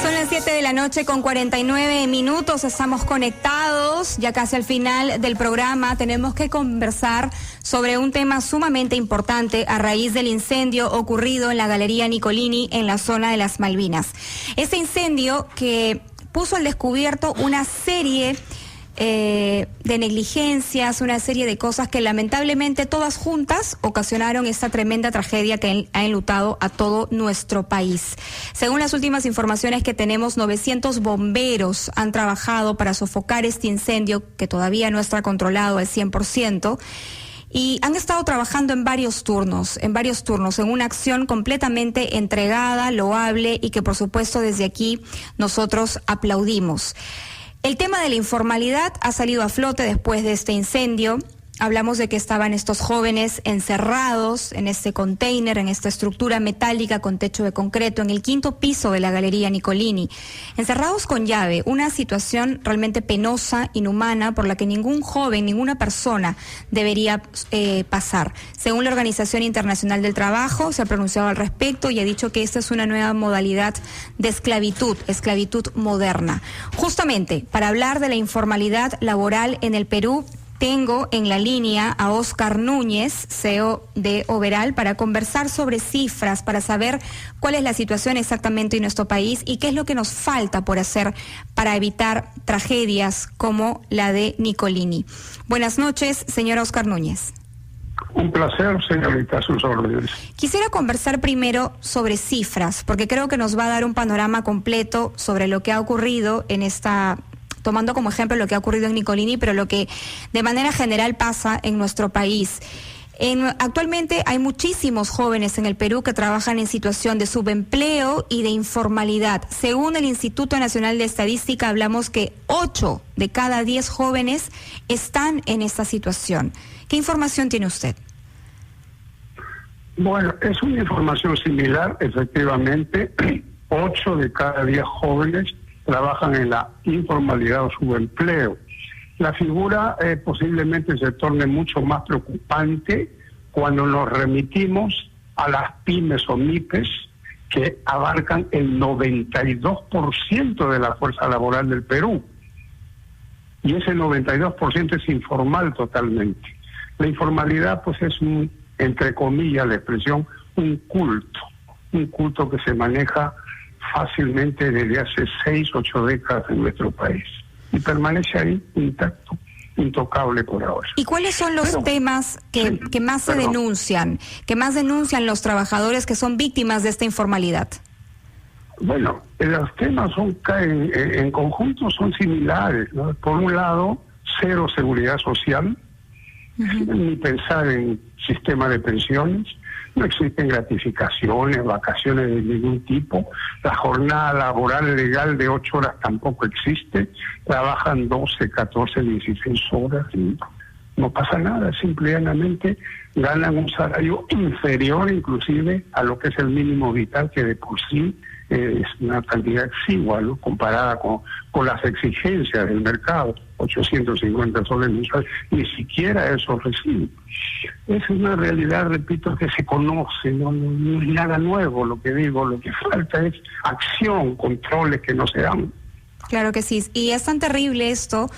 Son las 7 de la noche con 49 minutos, estamos conectados, ya casi al final del programa. Tenemos que conversar sobre un tema sumamente importante a raíz del incendio ocurrido en la Galería Nicolini en la zona de las Malvinas. Este incendio que puso al descubierto una serie de negligencias, una serie de cosas que lamentablemente todas juntas ocasionaron esta tremenda tragedia que ha enlutado a todo nuestro país. Según las últimas informaciones que tenemos, 900 bomberos han trabajado para sofocar este incendio que todavía no está controlado al 100%. Y han estado trabajando en varios turnos, en una acción completamente entregada, loable y que por supuesto desde aquí nosotros aplaudimos. El tema de la informalidad ha salido a flote después de este incendio. Hablamos de que estaban estos jóvenes encerrados en este container, en esta estructura metálica con techo de concreto, en el 5º piso de la Galería Nicolini, encerrados con llave, una situación realmente penosa, inhumana, por la que ningún joven, ninguna persona debería pasar. Según la Organización Internacional del Trabajo, se ha pronunciado al respecto y ha dicho que esta es una nueva modalidad de esclavitud moderna. Justamente, para hablar de la informalidad laboral en el Perú, tengo en la línea a Óscar Núñez, CEO de Overal, para conversar sobre cifras, para saber cuál es la situación exactamente en nuestro país y qué es lo que nos falta por hacer para evitar tragedias como la de Nicolini. Buenas noches, señor Óscar Núñez. Un placer, señorita, sus órdenes. Quisiera conversar primero sobre cifras, porque creo que nos va a dar un panorama completo sobre lo que ha ocurrido en esta, tomando como ejemplo lo que ha ocurrido en Nicolini, pero lo que de manera general pasa en nuestro país. Actualmente hay muchísimos jóvenes en el Perú que trabajan en situación de subempleo y de informalidad. Según el Instituto Nacional de Estadística, hablamos que 8 de cada 10 jóvenes están en esta situación. ¿Qué información tiene usted? Bueno, es una información similar, efectivamente. 8 de cada 10 jóvenes trabajan en la informalidad o subempleo. La figura posiblemente se torne mucho más preocupante cuando nos remitimos a las pymes o MIPES, que abarcan el 92% de la fuerza laboral del Perú. Y ese 92% es informal totalmente. La informalidad pues es entre comillas la expresión, un culto que se maneja fácilmente desde hace 6-8 décadas en nuestro país y permanece ahí intacto, intocable por ahora. ¿Y cuáles son los temas que más se denuncian, los trabajadores que son víctimas de esta informalidad? Bueno, los temas en conjunto son similares, ¿no? Por un lado, cero seguridad social, ni pensar en sistema de pensiones. No existen gratificaciones, vacaciones de ningún tipo. La jornada laboral legal de 8 horas tampoco existe. Trabajan 12, 14, 16 horas y no pasa nada. Simplemente ganan un salario inferior inclusive a lo que es el mínimo vital, que de por sí es una cantidad exigua, ¿no? Comparada con las exigencias del mercado. 850 soles mensuales, ni siquiera eso reciben. Es una realidad, repito, que se conoce, no es nada nuevo lo que digo. Lo que falta es acción, controles que no se dan. Claro que sí, y es tan terrible esto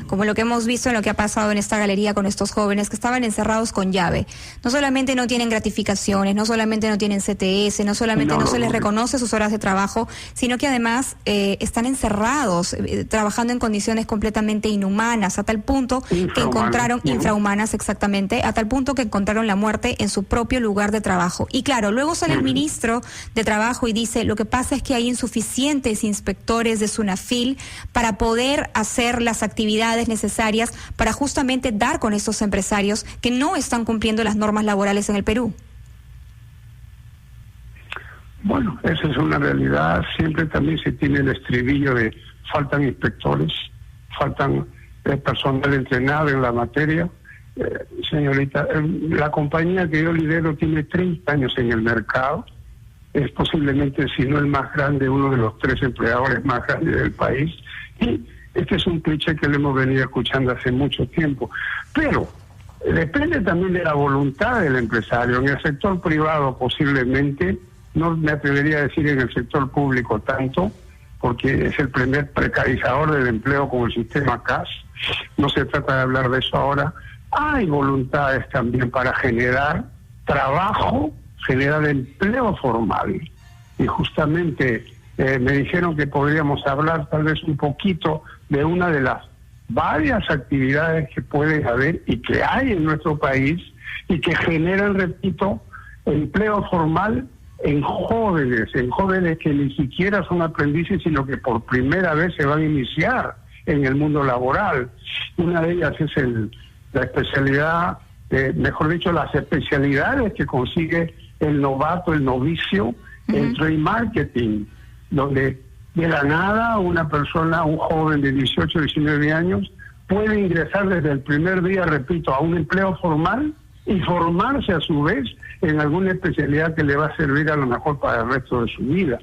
como lo que hemos visto en lo que ha pasado en esta galería con estos jóvenes que estaban encerrados con llave. No solamente no tienen gratificaciones, no solamente no tienen CTS, no solamente no se les reconoce sus horas de trabajo, sino que además están encerrados, trabajando en condiciones completamente inhumanas, a tal punto que encontraron, infrahumanas exactamente, a tal punto que encontraron la muerte en su propio lugar de trabajo. Y claro, luego sale el ministro de Trabajo y dice, lo que pasa es que hay insuficientes inspectores de SUNAFIL para poder hacer las actividades necesarias para justamente dar con estos empresarios que no están cumpliendo las normas laborales en el Perú. Bueno, esa es una realidad. Siempre también se tiene el estribillo de faltan inspectores, faltan personal entrenado en la materia. Señorita, la compañía que yo lidero tiene 30 años en el mercado. Es posiblemente, si no el más grande, uno de los 3 empleadores más grandes del país. Y este es un cliché que le hemos venido escuchando hace mucho tiempo. Pero depende también de la voluntad del empresario. En el sector privado posiblemente, no me atrevería a decir en el sector público tanto, porque es el primer precarizador del empleo con el sistema CAS. No se trata de hablar de eso ahora. Hay voluntades también para generar trabajo, generar empleo formal. Y justamente me dijeron que podríamos hablar tal vez un poquito de una de las varias actividades que pueden haber y que hay en nuestro país y que generan, repito, empleo formal en jóvenes que ni siquiera son aprendices, sino que por primera vez se van a iniciar en el mundo laboral. Una de ellas es la especialidad, mejor dicho, las especialidades que consigue el novato, el novicio, en trade marketing, donde de la nada una persona, un joven de 18, 19 años, puede ingresar desde el primer día, repito, a un empleo formal y formarse a su vez en alguna especialidad que le va a servir a lo mejor para el resto de su vida.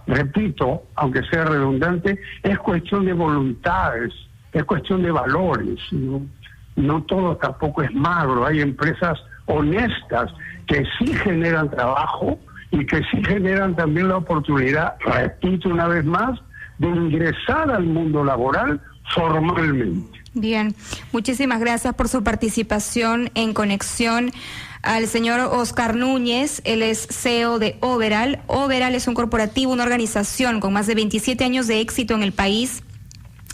Repito, aunque sea redundante, es cuestión de voluntades, es cuestión de valores. No todo tampoco es magro, hay empresas honestas que sí generan trabajo y que sí generan también la oportunidad, repito una vez más, de ingresar al mundo laboral formalmente. Bien, muchísimas gracias por su participación en Conexión. Al señor Oscar Núñez, él es CEO de Overall. Overall es un corporativo, una organización con más de 27 años de éxito en el país,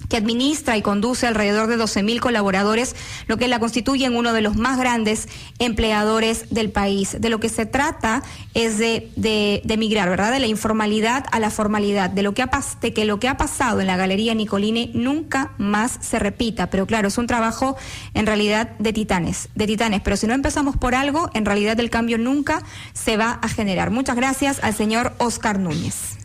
que administra y conduce alrededor de 12,000 colaboradores, lo que la constituye en uno de los más grandes empleadores del país. De lo que se trata es de migrar, ¿verdad?, de la informalidad a la formalidad, de que lo que ha pasado en la Galería Nicolini nunca más se repita. Pero claro, es un trabajo en realidad de titanes, pero si no empezamos por algo, en realidad el cambio nunca se va a generar. Muchas gracias al señor Oscar Núñez.